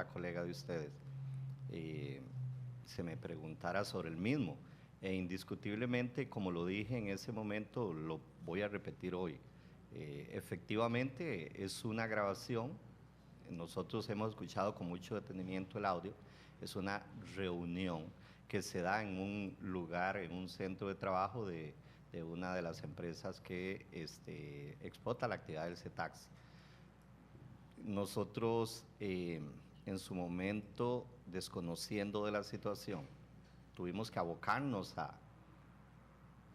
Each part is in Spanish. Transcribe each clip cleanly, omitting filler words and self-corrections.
era colega de ustedes, se me preguntara sobre el mismo. E indiscutiblemente, como lo dije en ese momento, lo voy a repetir hoy. Efectivamente, es una grabación. Nosotros hemos escuchado con mucho detenimiento el audio. Es una reunión que se da en un lugar, en un centro de trabajo de una de las empresas que explota la actividad del CETAXI. Nosotros, en su momento, desconociendo de la situación, tuvimos que abocarnos a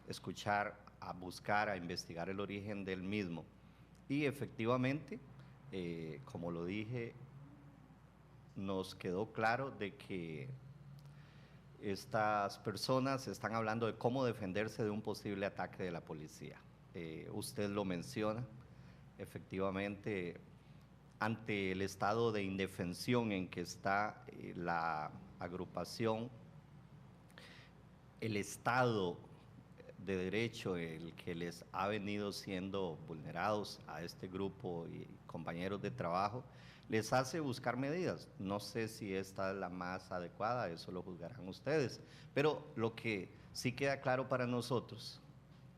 escuchar, a buscar, a investigar el origen del mismo. Y efectivamente, como lo dije, nos quedó claro de que estas personas están hablando de cómo defenderse de un posible ataque de la policía. Usted lo menciona, efectivamente, ante el estado de indefensión en que está la agrupación, el Estado de Derecho, el que les ha venido siendo vulnerados a este grupo y compañeros de trabajo, les hace buscar medidas. No sé si esta es la más adecuada, eso lo juzgarán ustedes, pero lo que sí queda claro para nosotros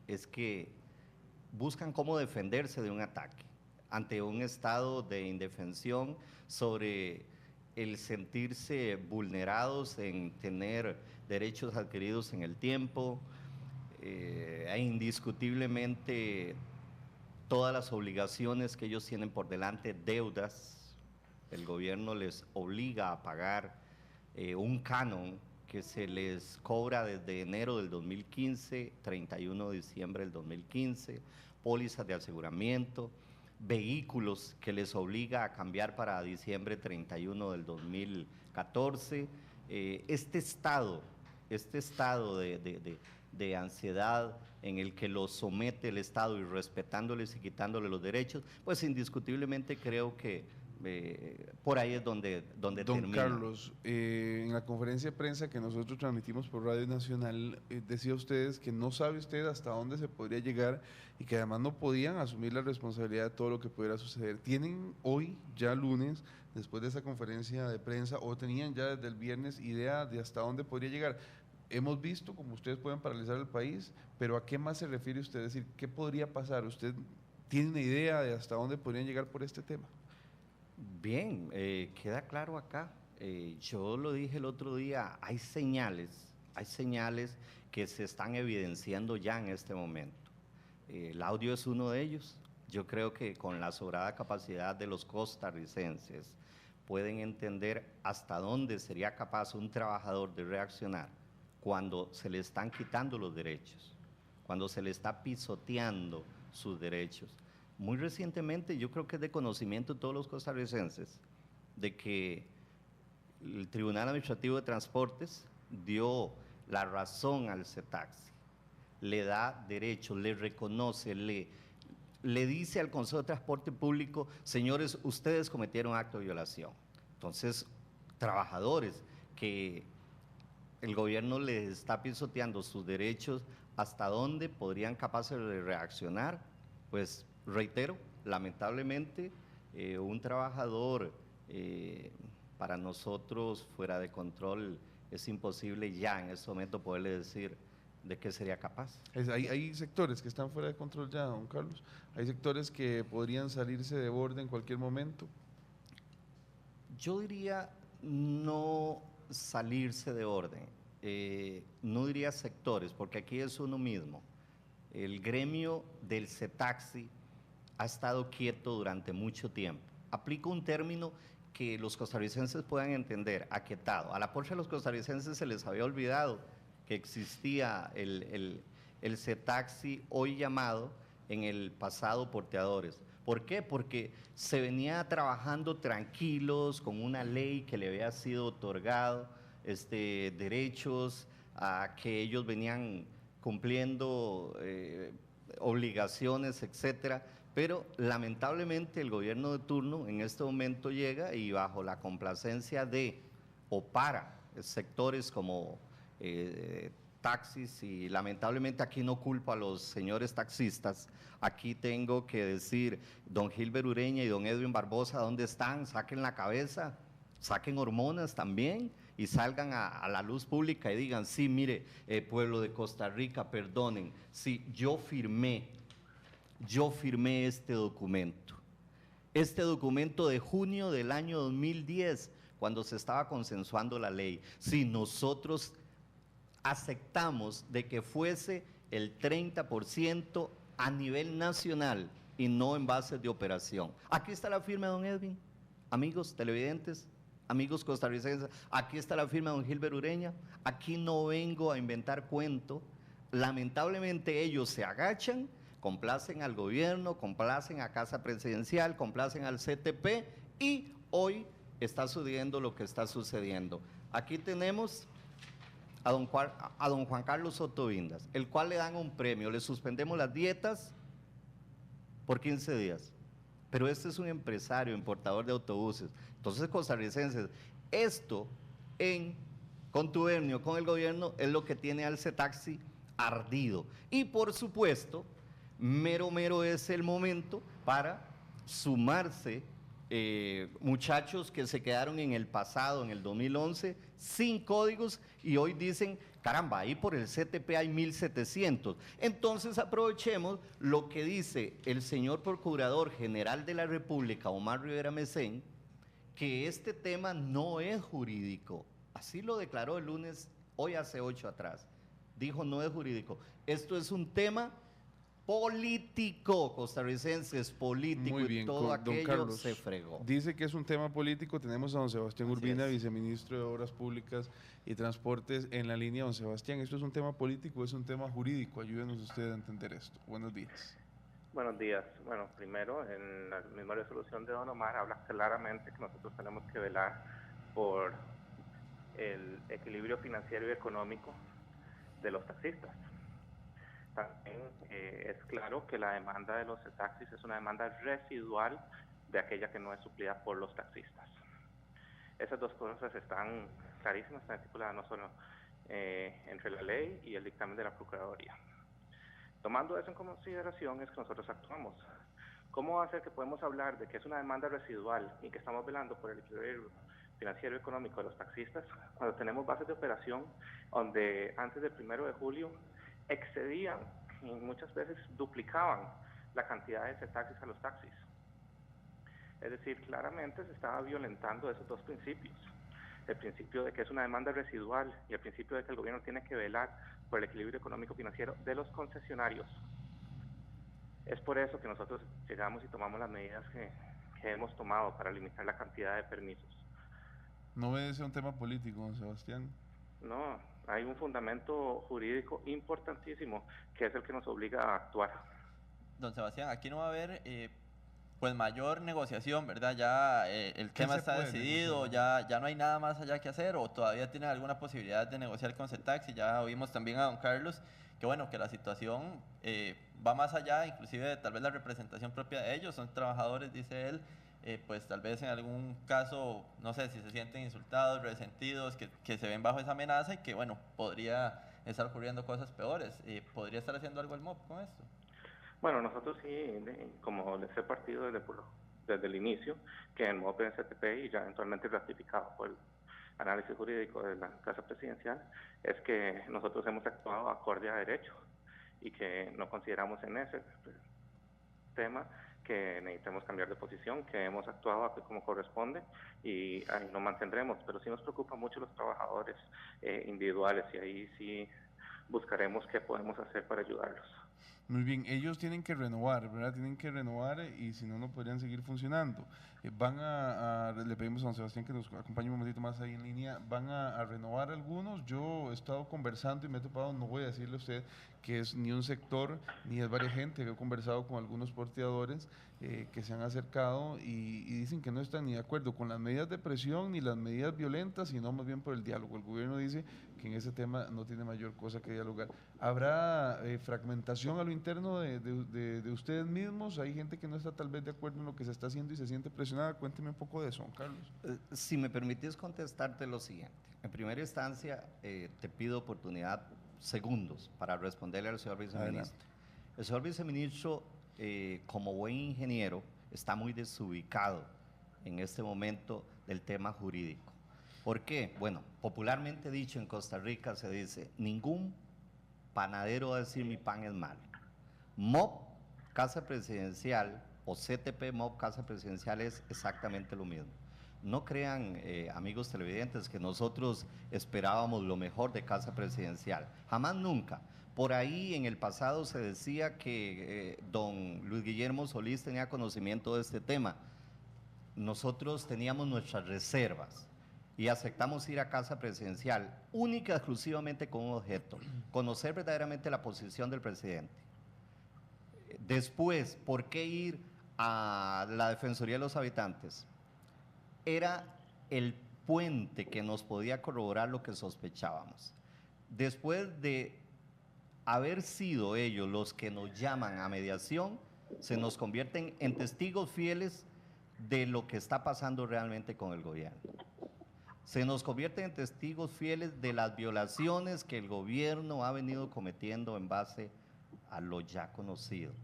es que buscan cómo defenderse de un ataque ante un estado de indefensión sobre el sentirse vulnerados en tener derechos adquiridos en el tiempo, e indiscutiblemente todas las obligaciones que ellos tienen por delante, deudas, el gobierno les obliga a pagar un canon que se les cobra desde enero del 2015, 31 de diciembre del 2015, pólizas de aseguramiento, vehículos que les obliga a cambiar para diciembre 31 del 2014. Este estado de ansiedad en el que los somete el Estado y respetándoles y quitándoles los derechos, pues indiscutiblemente creo que por ahí es donde Don termina. Carlos, en la conferencia de prensa que nosotros transmitimos por Radio Nacional, decía ustedes que no sabe usted hasta dónde se podría llegar y que además no podían asumir la responsabilidad de todo lo que pudiera suceder. ¿Tienen hoy, ya lunes, después de esa conferencia de prensa, o tenían ya desde el viernes idea de hasta dónde podría llegar? Hemos visto como ustedes pueden paralizar el país, pero ¿a qué más se refiere usted? Es decir, ¿qué podría pasar? ¿Usted tiene una idea de hasta dónde podrían llegar por este tema? Bien, queda claro acá. Yo lo dije el otro día, hay señales que se están evidenciando ya en este momento. El audio es uno de ellos. Yo creo que con la sobrada capacidad de los costarricenses pueden entender hasta dónde sería capaz un trabajador de reaccionar cuando se le están quitando los derechos, cuando se le está pisoteando sus derechos. Muy recientemente, yo creo que es de conocimiento de todos los costarricenses, de que el Tribunal Administrativo de Transportes dio la razón al CETAXI, le da derechos, le reconoce, le dice al Consejo de Transporte Público, señores, ustedes cometieron acto de violación. Entonces, trabajadores que el gobierno les está pisoteando sus derechos, ¿hasta dónde podrían capaces de reaccionar? Pues reitero, lamentablemente un trabajador para nosotros fuera de control es imposible ya en este momento poderle decir de qué sería capaz. Hay sectores que están fuera de control ya, don Carlos. Hay sectores que podrían salirse de borde en cualquier momento. Yo diría no salirse de orden, no diría sectores, porque aquí es uno mismo. El gremio del CETAXI ha estado quieto durante mucho tiempo. Aplico un término que los costarricenses puedan entender, aquietado. A la porcha de los costarricenses se les había olvidado que existía el CETAXI, hoy llamado en el pasado Porteadores. ¿Por qué? Porque se venía trabajando tranquilos con una ley que le había sido otorgado derechos a que ellos venían cumpliendo obligaciones, etcétera, pero lamentablemente el gobierno de turno en este momento llega y bajo la complacencia de o para sectores como taxis, y lamentablemente aquí no culpo a los señores taxistas, aquí tengo que decir, don Gilbert Ureña y don Edwin Barbosa, ¿dónde están? Saquen la cabeza. saquen hormonas también y salgan a la luz pública y digan, sí, mire, pueblo de Costa Rica, perdonen, sí, yo firmé este documento de junio del año 2010, cuando se estaba consensuando la ley. Si nosotros aceptamos de que fuese el 30% a nivel nacional y no en bases de operación. Aquí está la firma de don Edwin, amigos televidentes, amigos costarricenses, aquí está la firma de don Gilbert Ureña, aquí no vengo a inventar cuento, lamentablemente ellos se agachan, complacen al gobierno, complacen a Casa Presidencial, complacen al CTP y hoy está sucediendo lo que está sucediendo. Aquí tenemos a don Juan Carlos Soto Vindas, el cual le dan un premio, le suspendemos las dietas por 15 días, pero este es un empresario, importador de autobuses. Entonces, costarricenses, esto en contubernio con el gobierno es lo que tiene al CETAXI ardido. Y por supuesto, mero es el momento para sumarse muchachos que se quedaron en el pasado, en el 2011, sin códigos y hoy dicen, caramba, ahí por el CTP hay 1.700. Entonces aprovechemos lo que dice el señor Procurador General de la República, Omar Rivera Mesén, que este tema no es jurídico. Así lo declaró el lunes, hoy hace 8 atrás. Dijo, no es jurídico. Esto es un tema político, costarricenses, político. Muy bien, y todo don aquello Carlos, se fregó. Dice que es un tema político. Tenemos a don Sebastián Así Urbina, es. viceministro de Obras Públicas y Transportes, en la línea. Don Sebastián, ¿esto es un tema político o es un tema jurídico? Ayúdenos usted a entender esto. Buenos días. Buenos días. Bueno, primero, en la misma resolución de don Omar habla claramente que nosotros tenemos que velar por el equilibrio financiero y económico de los taxistas. También es claro que la demanda de los taxis es una demanda residual de aquella que no es suplida por los taxistas. Esas dos cosas están clarísimas, están estipuladas no solo entre la ley y el dictamen de la Procuraduría. Tomando eso en consideración es que nosotros actuamos. ¿Cómo va a ser que podemos hablar de que es una demanda residual y que estamos velando por el equilibrio financiero y económico de los taxistas cuando tenemos bases de operación donde antes del 1 de julio excedían y muchas veces duplicaban la cantidad de taxis a los taxis? Es decir, claramente se estaba violentando esos dos principios. El principio de que es una demanda residual y el principio de que el gobierno tiene que velar por el equilibrio económico financiero de los concesionarios. Es por eso que nosotros llegamos y tomamos las medidas que hemos tomado para limitar la cantidad de permisos. ¿No obedece a un tema político, don Sebastián? No, hay un fundamento jurídico importantísimo que es el que nos obliga a actuar. Don Sebastián, aquí no va a haber pues mayor negociación, ¿verdad? Ya el tema está decidido, ya no hay nada más allá que hacer, o todavía tienen alguna posibilidad de negociar con CETAXI. Ya oímos también a don Carlos que bueno, que la situación va más allá, inclusive de tal vez la representación propia de ellos, son trabajadores, dice él, pues tal vez en algún caso, no sé, si se sienten insultados, resentidos, que se ven bajo esa amenaza y que bueno, podría estar ocurriendo cosas peores. ¿Podría estar haciendo algo el MOP con esto? Bueno, nosotros sí, como les he partido desde el inicio, que el MOP en CTP y ya eventualmente ratificado por el análisis jurídico de la Casa Presidencial, es que nosotros hemos actuado acorde a derecho y que no consideramos en ese tema que necesitemos cambiar de posición, que hemos actuado como corresponde y ahí nos mantendremos, pero sí nos preocupa mucho los trabajadores individuales y ahí sí buscaremos qué podemos hacer para ayudarlos. Muy bien, ellos tienen que renovar, ¿verdad? Tienen que renovar y si no, no podrían seguir funcionando. Le pedimos a don Sebastián que nos acompañe un momentito más ahí en línea. ¿Van a renovar algunos? Yo he estado conversando y me he topado, no voy a decirle a usted que es ni un sector ni es varias gente. He conversado con algunos porteadores que se han acercado y dicen que no están ni de acuerdo con las medidas de presión ni las medidas violentas, sino más bien por el diálogo. El gobierno dice que en ese tema no tiene mayor cosa que dialogar. ¿Habrá fragmentación a lo interno de ustedes mismos? ¿Hay gente que no está tal vez de acuerdo en lo que se está haciendo y se siente presionada? Cuénteme un poco de eso, don Carlos. Si me permites contestarte lo siguiente. En primera instancia, te pido oportunidad, segundos, para responderle al señor viceministro. Adelante. El señor viceministro, como buen ingeniero, está muy desubicado en este momento del tema jurídico. ¿Por qué? Bueno, popularmente dicho en Costa Rica se dice, ningún panadero va a decir mi pan es malo. MOP, Casa Presidencial, o CTP, MOP, Casa Presidencial, es exactamente lo mismo. No crean, amigos televidentes, que nosotros esperábamos lo mejor de Casa Presidencial. Jamás, nunca. Por ahí en el pasado se decía que don Luis Guillermo Solís tenía conocimiento de este tema. Nosotros teníamos nuestras reservas y aceptamos ir a Casa Presidencial única y exclusivamente con un objeto, conocer verdaderamente la posición del presidente. Después, ¿por qué ir a la Defensoría de los Habitantes? Era el puente que nos podía corroborar lo que sospechábamos. Después de haber sido ellos los que nos llaman a mediación, se nos convierten en testigos fieles de lo que está pasando realmente con el gobierno. Se nos convierten en testigos fieles de las violaciones que el gobierno ha venido cometiendo en base a lo ya conocido.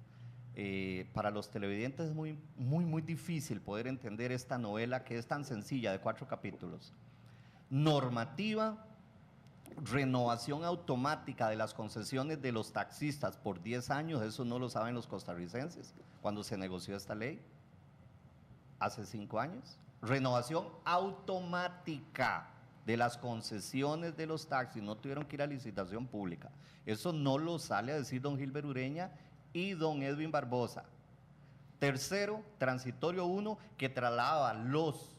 Para los televidentes es muy difícil poder entender esta novela que es tan sencilla, de 4 capítulos. Normativa, renovación automática de las concesiones de los taxistas por 10 años, eso no lo saben los costarricenses, cuando se negoció esta ley, hace 5 años. Renovación automática de las concesiones de los taxis, no tuvieron que ir a licitación pública. Eso no lo sale a decir don Gilbert Ureña y don Edwin Barbosa. Tercero, transitorio 1, que trasladaba a los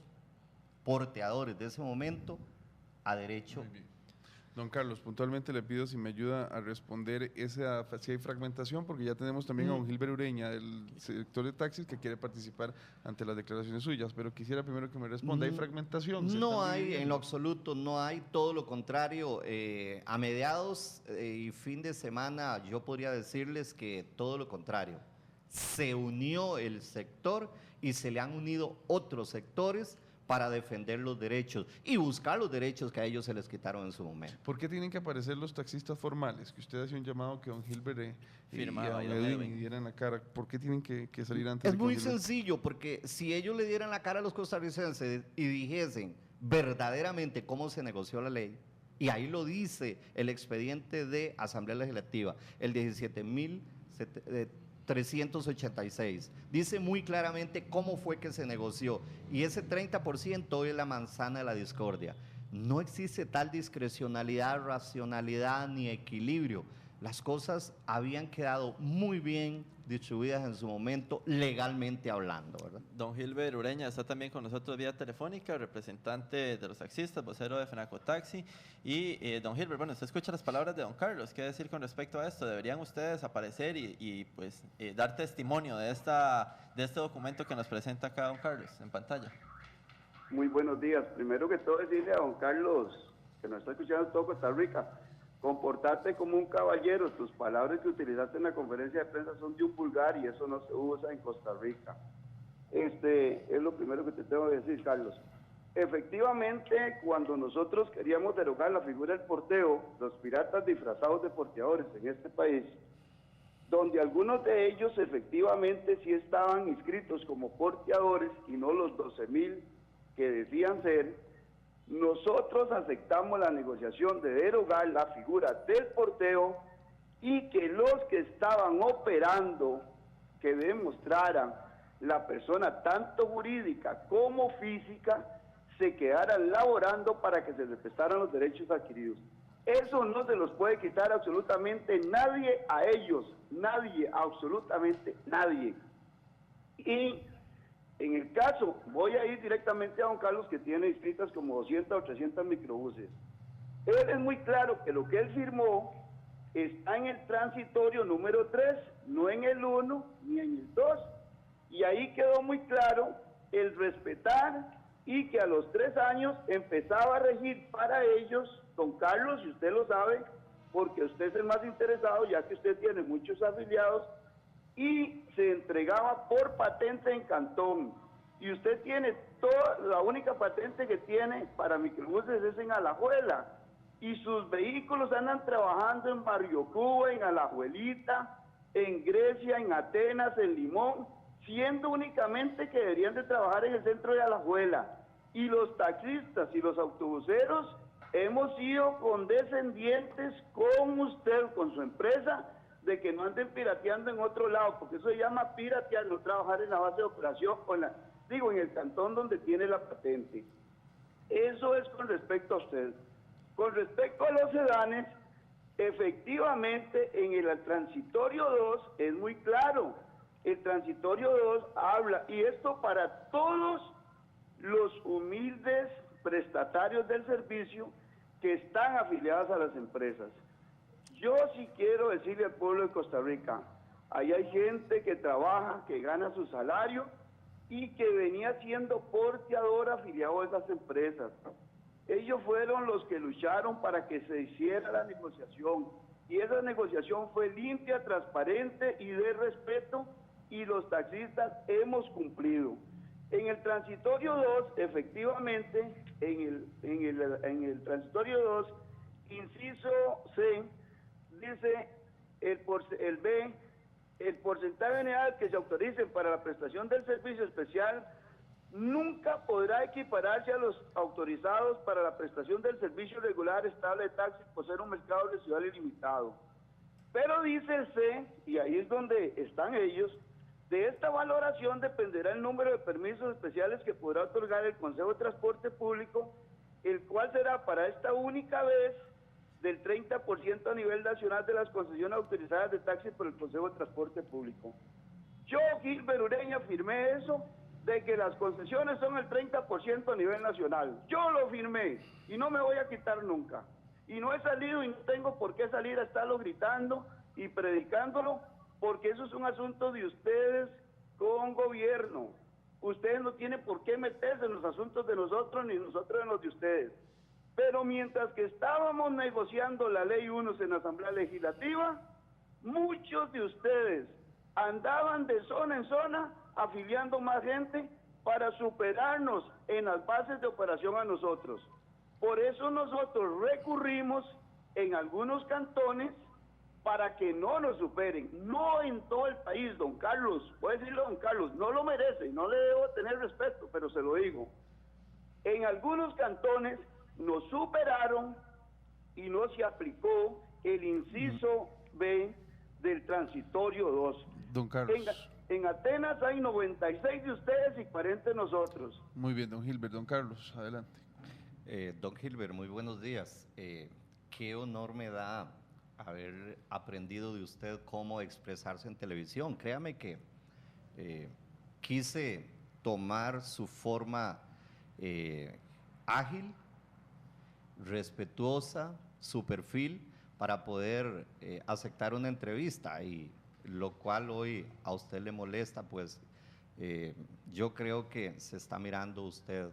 porteadores de ese momento a derecho. Don Carlos, puntualmente le pido si me ayuda a responder esa, si hay fragmentación, porque ya tenemos también a don Gilbert Ureña, del sector de taxis, que quiere participar ante las declaraciones suyas, pero quisiera primero que me responda, ¿hay fragmentación? No hay, en lo absoluto, no hay, todo lo contrario. A mediados y fin de semana yo podría decirles que todo lo contrario. Se unió el sector y se le han unido otros sectores para defender los derechos y buscar los derechos que a ellos se les quitaron en su momento. ¿Por qué tienen que aparecer los taxistas formales? Que usted hacía un llamado que don Gilbert firmaba y don Edwin dieran la cara. ¿Por qué tienen que salir antes? Es muy sencillo, porque si ellos le dieran la cara a los costarricenses y dijesen verdaderamente cómo se negoció la ley, y ahí lo dice el expediente de Asamblea Legislativa, el 17.386, dice muy claramente cómo fue que se negoció, y ese 30% hoy es la manzana de la discordia. No existe tal discrecionalidad, racionalidad ni equilibrio. Las cosas habían quedado muy bien distribuidas en su momento, legalmente hablando, ¿verdad? Don Gilbert Ureña está también con nosotros vía telefónica, representante de los taxistas, vocero de Fenacotaxi. Y don Gilbert, bueno, usted escucha las palabras de don Carlos. ¿Qué decir con respecto a esto? ¿Deberían ustedes aparecer y dar testimonio de este documento que nos presenta acá don Carlos en pantalla? Muy buenos días. Primero que todo, decirle a don Carlos, que nos está escuchando todo Costa Rica, comportarte como un caballero. Tus palabras que utilizaste en la conferencia de prensa son de un vulgar y eso no se usa en Costa Rica. Es lo primero que te tengo que decir, Carlos. Efectivamente, cuando nosotros queríamos derogar la figura del porteo, los piratas disfrazados de porteadores en este país, donde algunos de ellos efectivamente sí estaban inscritos como porteadores y no los 12,000 que decían ser, nosotros aceptamos la negociación de derogar la figura del porteo y que los que estaban operando, que demostraran la persona tanto jurídica como física, se quedaran laborando para que se respetaran los derechos adquiridos. Eso no se los puede quitar absolutamente nadie a ellos, nadie, absolutamente nadie. Y en el caso, voy a ir directamente a don Carlos, que tiene inscritas como 200 o 300 microbuses. Él es muy claro que lo que él firmó está en el transitorio número 3, no en el 1 ni en el 2. Y ahí quedó muy claro el respetar y que a los 3 años empezaba a regir para ellos, don Carlos, y usted lo sabe, porque usted es el más interesado, ya que usted tiene muchos afiliados, y se entregaba por patente en Cantón. Y usted tiene la única patente que tiene para microbuses es en Alajuela. Y sus vehículos andan trabajando en Barrio Cuba, en Alajuelita, en Grecia, en Atenas, en Limón, siendo únicamente que deberían de trabajar en el centro de Alajuela. Y los taxistas y los autobuseros hemos sido condescendientes con usted, con su empresa, de que no anden pirateando en otro lado, porque eso se llama piratear, no trabajar en la base de operación, en el cantón donde tiene la patente. Eso es con respecto a usted. Con respecto a los sedanes, efectivamente en el transitorio 2 es muy claro. El transitorio 2 habla, y esto para todos los humildes prestatarios del servicio que están afiliados a las empresas. Yo sí quiero decirle al pueblo de Costa Rica, ahí hay gente que trabaja, que gana su salario y que venía siendo porteador afiliado a esas empresas. Ellos fueron los que lucharon para que se hiciera la negociación, y esa negociación fue limpia, transparente y de respeto, y los taxistas hemos cumplido. En el transitorio 2, efectivamente, en el transitorio 2, inciso C, dice el porcentaje anual que se autoricen para la prestación del servicio especial nunca podrá equipararse a los autorizados para la prestación del servicio regular estable de taxis por ser un mercado residual ilimitado. Pero dice el C, y ahí es donde están ellos, de esta valoración dependerá el número de permisos especiales que podrá otorgar el Consejo de Transporte Público, el cual será para esta única vez del 30% a nivel nacional de las concesiones autorizadas de taxis por el Consejo de Transporte Público. Yo, Gilbert Ureña, firmé eso, de que las concesiones son el 30% a nivel nacional. Yo lo firmé y no me voy a quitar nunca. Y no he salido y no tengo por qué salir a estarlo gritando y predicándolo, porque eso es un asunto de ustedes con gobierno. Ustedes no tienen por qué meterse en los asuntos de nosotros ni nosotros en los de ustedes. Pero mientras que estábamos negociando la Ley 1 en la Asamblea Legislativa, muchos de ustedes andaban de zona en zona afiliando más gente para superarnos en las bases de operación a nosotros. Por eso nosotros recurrimos en algunos cantones para que no nos superen, no en todo el país, don Carlos, voy a decirlo, don Carlos, no lo merece, no le debo tener respeto, pero se lo digo. En algunos cantones nos superaron y no se aplicó el inciso B del transitorio 2. Don Carlos. En Atenas hay 96 de ustedes y 40 de nosotros. Muy bien, don Gilbert. Don Carlos, adelante. Don Gilbert, muy buenos días. Qué honor me da haber aprendido de usted cómo expresarse en televisión. Créame que quise tomar su forma ágil, respetuosa, su perfil, para poder aceptar una entrevista, y lo cual hoy a usted le molesta, pues yo creo que se está mirando usted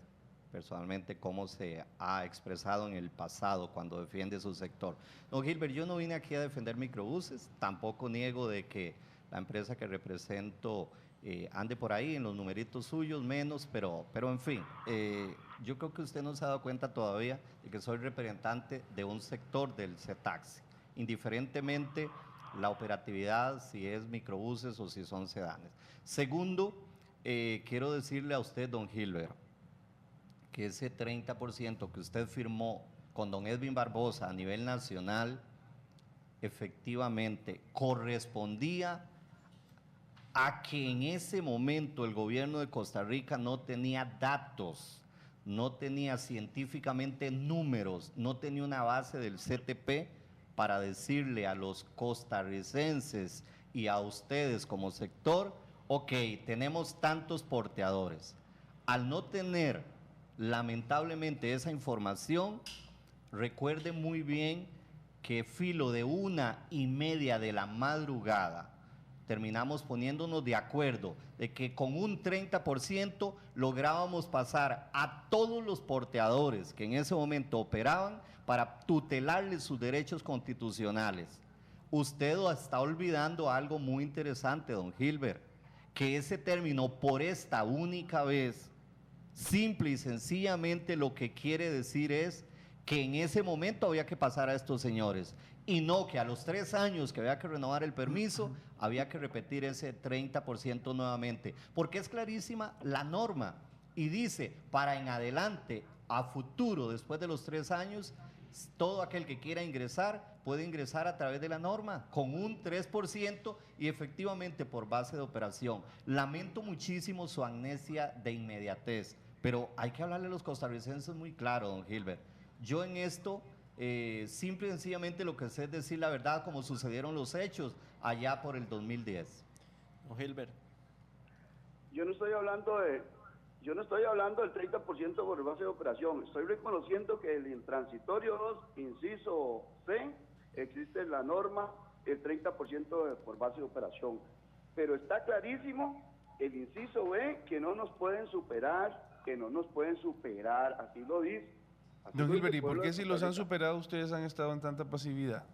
personalmente cómo se ha expresado en el pasado cuando defiende su sector. No, Gilbert, yo no vine aquí a defender microbuses, tampoco niego de que la empresa que represento ande por ahí en los numeritos suyos, menos, pero en fin, yo creo que usted no se ha dado cuenta todavía de que soy representante de un sector del CETAXI, indiferentemente la operatividad, si es microbuses o si son sedanes. Segundo, quiero decirle a usted, don Gilbert, que ese 30% que usted firmó con don Edwin Barbosa a nivel nacional, efectivamente correspondía a que en ese momento el gobierno de Costa Rica no tenía datos, no tenía científicamente números, no tenía una base del CTP para decirle a los costarricenses y a ustedes como sector, ok, tenemos tantos porteadores. Al no tener lamentablemente esa información, recuerde muy bien que filo de 1:30 de la madrugada terminamos poniéndonos de acuerdo de que con un 30% lográbamos pasar a todos los porteadores que en ese momento operaban para tutelarles sus derechos constitucionales. Usted está olvidando algo muy interesante, don Gilbert, que ese término por esta única vez, simple y sencillamente lo que quiere decir es que en ese momento había que pasar a estos señores y no que a los 3 años que había que renovar el permiso había que repetir ese 30% nuevamente, porque es clarísima la norma. y dice, para en adelante, a futuro, después de los 3 años, todo aquel que quiera ingresar puede ingresar a través de la norma con un 3% y efectivamente por base de operación. Lamento muchísimo su amnesia de inmediatez, pero hay que hablarle a los costarricenses muy claro, don Gilbert. Yo en esto, simple y sencillamente lo que sé es decir la verdad como sucedieron los hechos allá por el 2010. Don Gilbert. Yo no estoy hablando del 30% por base de operación. Estoy reconociendo que el transitorio 2, inciso C, existe la norma el 30% por base de operación. Pero está clarísimo el inciso B, que no nos pueden superar, así lo dice. Don Gilbert, ¿y por qué si los han superado ustedes han estado en tanta pasividad?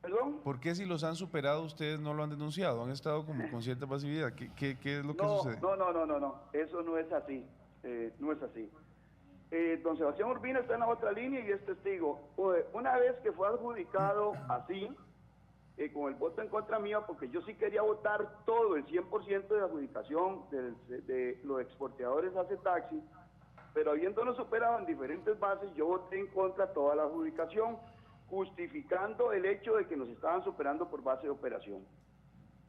¿Perdón? ¿Por qué si los han superado ustedes no lo han denunciado? Han estado como con cierta pasividad. ¿Qué es lo que sucede? No, eso no es así. No es así. Don Sebastián Urbina está en la otra línea y es testigo. Una vez que fue adjudicado así, con el voto en contra mío, porque yo sí quería votar todo, el 100% de adjudicación de los exportadores hace taxi, pero habiéndonos superado en diferentes bases, yo voté en contra toda la adjudicación, justificando el hecho de que nos estaban superando por base de operación.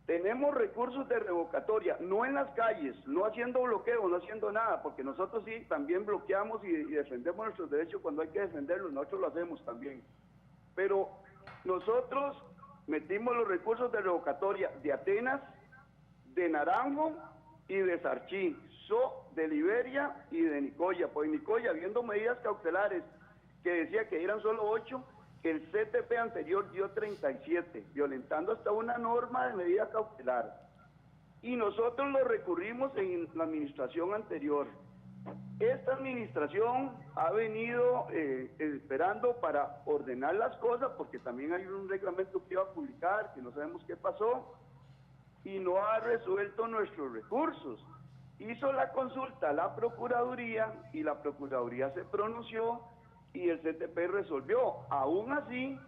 Tenemos recursos de revocatoria, no en las calles, no haciendo bloqueo, no haciendo nada, porque nosotros sí también bloqueamos y defendemos nuestros derechos cuando hay que defenderlos, nosotros lo hacemos también. Pero nosotros metimos los recursos de revocatoria de Atenas, de Naranjo y de Sarchí, de Liberia y de Nicoya. Pues Nicoya, habiendo medidas cautelares que decía que eran solo 8, el CTP anterior dio 37, violentando hasta una norma de medida cautelar. Y nosotros lo recurrimos en la administración anterior. Esta administración ha venido esperando para ordenar las cosas, porque también hay un reglamento que iba a publicar, que no sabemos qué pasó, y no ha resuelto nuestros recursos. Hizo la consulta a la Procuraduría, y la Procuraduría se pronunció, y el CTP resolvió. Aún así,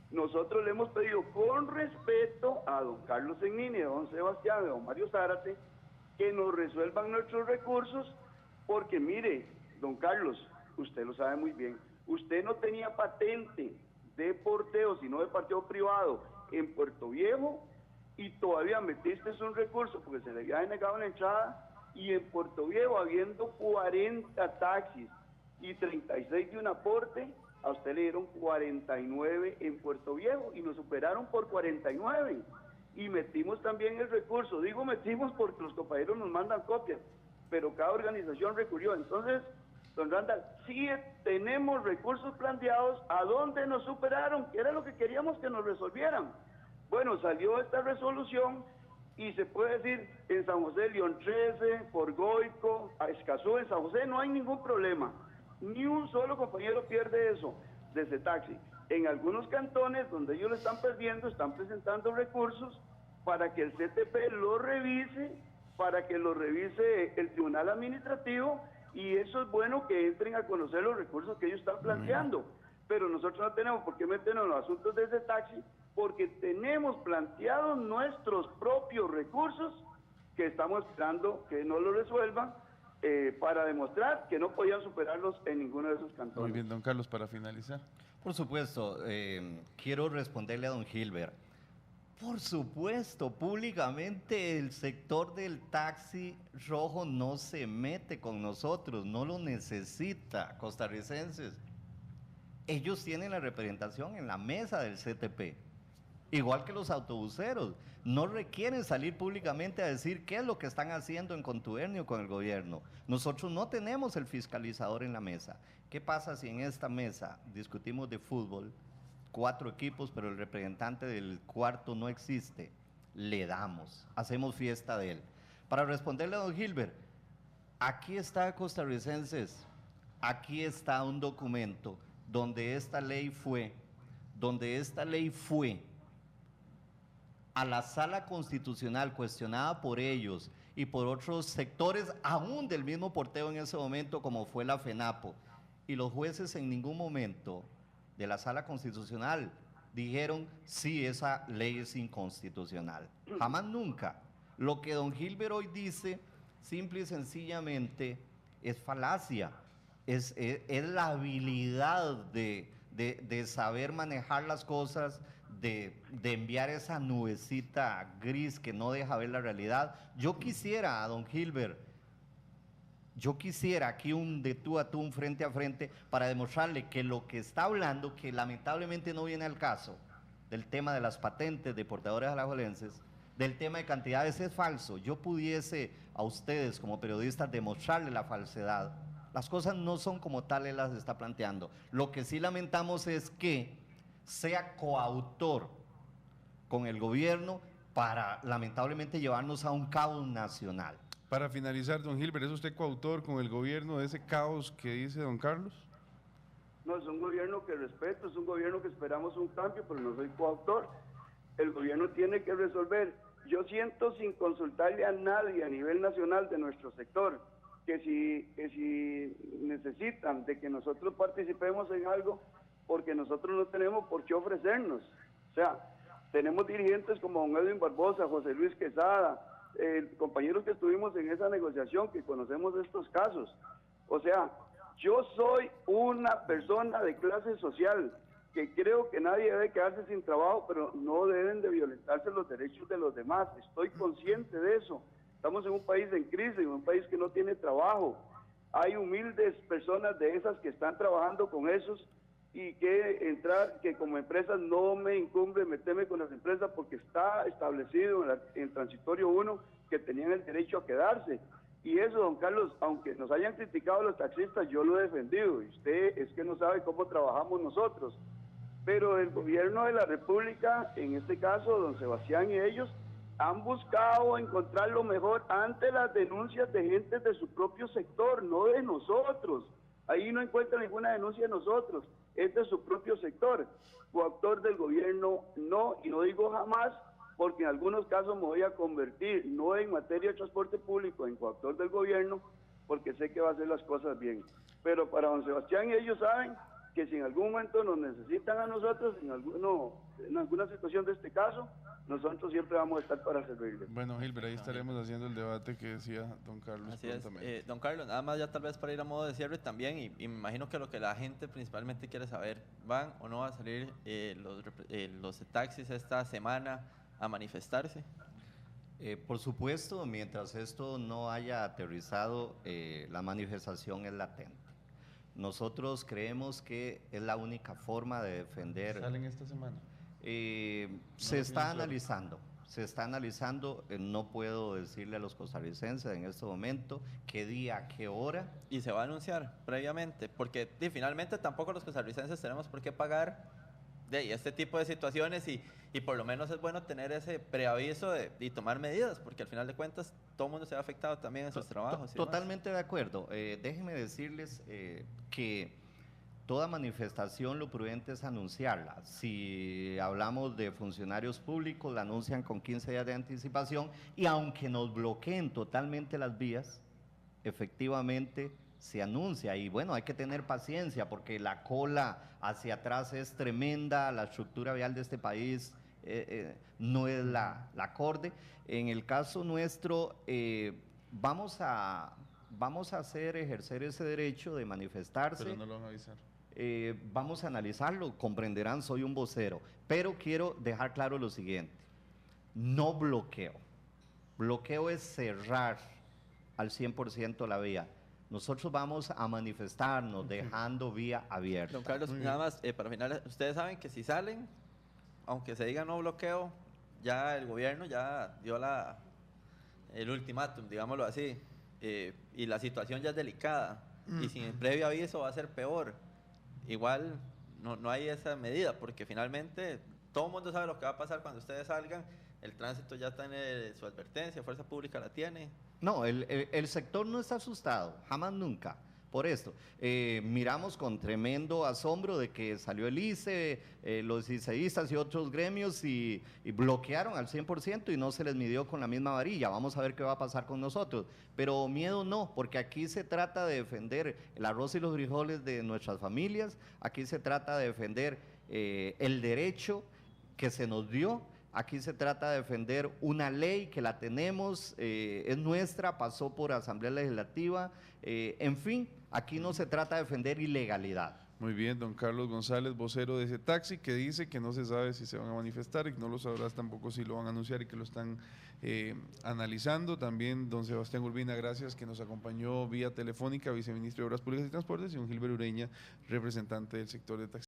nosotros le hemos pedido con respeto a don Carlos Segnini, a don Sebastián, a don Mario Zárate, que nos resuelvan nuestros recursos, porque mire, don Carlos, usted lo sabe muy bien, usted no tenía patente de porteo, sino de parqueo privado en Puerto Viejo, y todavía metiste un recurso porque se le había denegado la entrada, y en Puerto Viejo, habiendo 40 taxis y 36 de un aporte, a usted le dieron 49 en Puerto Viejo y nos superaron por 49. Y metimos también el recurso. Digo metimos porque los compañeros nos mandan copias, pero cada organización recurrió. Entonces, don Randall, sí tenemos recursos planteados. ¿A dónde nos superaron? ¿Qué era lo que queríamos que nos resolvieran? Bueno, salió esta resolución y se puede decir en San José, León 13, por Goico, a Escazú, en San José no hay ningún problema. Ni un solo compañero pierde eso de ese taxi. En algunos cantones donde ellos lo están perdiendo, están presentando recursos para que el CTP lo revise, para que lo revise el Tribunal Administrativo, y eso es bueno que entren a conocer los recursos que ellos están planteando. Pero nosotros no tenemos por qué meternos en los asuntos de ese taxi, porque tenemos planteados nuestros propios recursos que estamos esperando que no lo resuelvan, para demostrar que no podían superarlos en ninguno de esos cantones. Muy bien, don Carlos, para finalizar. Por supuesto, quiero responderle a don Gilbert. Por supuesto, públicamente el sector del taxi rojo no se mete con nosotros, no lo necesita, costarricenses. Ellos tienen la representación en la mesa del CTP, igual que los autobuseros. No requieren salir públicamente a decir qué es lo que están haciendo en contubernio con el gobierno. Nosotros no tenemos el fiscalizador en la mesa. ¿Qué pasa si en esta mesa discutimos de fútbol, 4 equipos, pero el representante del cuarto no existe? Le damos, hacemos fiesta de él. Para responderle a don Gilbert, aquí está, costarricenses, aquí está un documento donde esta ley fue a la Sala Constitucional, cuestionada por ellos y por otros sectores, aún del mismo porteo en ese momento, como fue la FENAPO. Y los jueces en ningún momento de la Sala Constitucional dijeron, sí, esa ley es inconstitucional. Jamás nunca. Lo que don Gilbert hoy dice simple y sencillamente es falacia, es la habilidad de saber manejar las cosas, de enviar esa nubecita gris que no deja ver la realidad. Yo quisiera, don Gilbert, aquí un de tú a tú, un frente a frente, para demostrarle que lo que está hablando, que lamentablemente no viene al caso, del tema de las patentes de portadores alajuelenses, del tema de cantidades, es falso. Yo pudiese a ustedes como periodistas demostrarle la falsedad. Las cosas no son como tal él las está planteando. Lo que sí lamentamos es que sea coautor con el gobierno para lamentablemente llevarnos a un caos nacional. Para finalizar, don Gilbert, ¿es usted coautor con el gobierno de ese caos que dice don Carlos? No, es un gobierno que respeto, es un gobierno que esperamos un cambio, pero no soy coautor. El gobierno tiene que resolver. Yo siento, sin consultarle a nadie a nivel nacional de nuestro sector, que si necesitan de que nosotros participemos en algo, porque nosotros no tenemos por qué ofrecernos. O sea, tenemos dirigentes como don Edwin Barbosa, José Luis Quesada, compañeros que estuvimos en esa negociación, que conocemos estos casos. O sea, yo soy una persona de clase social, que creo que nadie debe quedarse sin trabajo, pero no deben de violentarse los derechos de los demás. Estoy consciente de eso. Estamos en un país en crisis, en un país que no tiene trabajo. Hay humildes personas de esas que están trabajando con esos, y que como empresas no me incumbe meterme con las empresas, porque está establecido en Transitorio 1 que tenían el derecho a quedarse. Y eso, don Carlos, aunque nos hayan criticado los taxistas, yo lo he defendido, y usted es que no sabe cómo trabajamos nosotros. Pero el gobierno de la República, en este caso don Sebastián y ellos, han buscado encontrar lo mejor ante las denuncias de gente de su propio sector, no de nosotros. Ahí no encuentra ninguna denuncia de nosotros, es de su propio sector. Coautor del gobierno, no, y no digo jamás, porque en algunos casos me voy a convertir, no en materia de transporte público, en coautor del gobierno, porque sé que va a hacer las cosas bien. Pero para don Sebastián, ellos saben que si en algún momento nos necesitan a nosotros, en alguna situación de este caso, nosotros siempre vamos a estar para servirles. Bueno, Gilbert, ahí estaremos haciendo el debate que decía don Carlos. Así es. Don Carlos, nada más ya tal vez para ir a modo de cierre también, y me imagino que lo que la gente principalmente quiere saber, ¿van o no va a salir los taxis esta semana a manifestarse? Por supuesto, mientras esto no haya aterrizado, la manifestación es latente. Nosotros creemos que es la única forma de defender. ¿Salen esta semana? Se está analizando, no puedo decirle a los costarricenses en este momento qué día, qué hora. Y se va a anunciar previamente, porque finalmente tampoco los costarricenses tenemos por qué pagar este tipo de situaciones, y por lo menos es bueno tener ese preaviso y tomar medidas, porque al final de cuentas todo el mundo se ve afectado también en sus trabajos. Totalmente de acuerdo. Déjenme decirles que toda manifestación lo prudente es anunciarla. Si hablamos de funcionarios públicos, la anuncian con 15 días de anticipación, y aunque nos bloqueen totalmente las vías, efectivamente se anuncia. Y bueno, hay que tener paciencia, porque la cola hacia atrás es tremenda, la estructura vial de este país no es la acorde. En el caso nuestro, vamos a ejercer ese derecho de manifestarse. Pero no lo van a avisar. Vamos a analizarlo, comprenderán, soy un vocero, pero quiero dejar claro lo siguiente: no bloqueo. Bloqueo es cerrar al 100% la vía. Nosotros vamos a manifestarnos dejando vía abierta. Don Carlos, nada más, para finalizar, ustedes saben que si salen, aunque se diga no bloqueo, ya el gobierno ya dio el ultimátum, digámoslo así, y la situación ya es delicada, y sin el previo aviso va a ser peor. Igual no hay esa medida, porque finalmente todo el mundo sabe lo que va a pasar cuando ustedes salgan. El tránsito ya está en su advertencia, Fuerza Pública la tiene. No, el sector no está asustado, jamás nunca, por esto. Miramos con tremendo asombro de que salió el ICE, los ICEístas y otros gremios, y bloquearon al 100% y no se les midió con la misma varilla. Vamos a ver qué va a pasar con nosotros. Pero miedo no, porque aquí se trata de defender el arroz y los frijoles de nuestras familias, aquí se trata de defender el derecho que se nos dio, Aquí se trata de defender una ley que la tenemos, es nuestra, pasó por Asamblea Legislativa, en fin, aquí no se trata de defender ilegalidad. Muy bien, don Carlos González, vocero de ese taxi, que dice que no se sabe si se van a manifestar y que no lo sabrás tampoco si lo van a anunciar y que lo están analizando. También don Sebastián Urbina, gracias, que nos acompañó vía telefónica, viceministro de Obras Públicas y Transportes, y don Gilbert Ureña, representante del sector de taxi.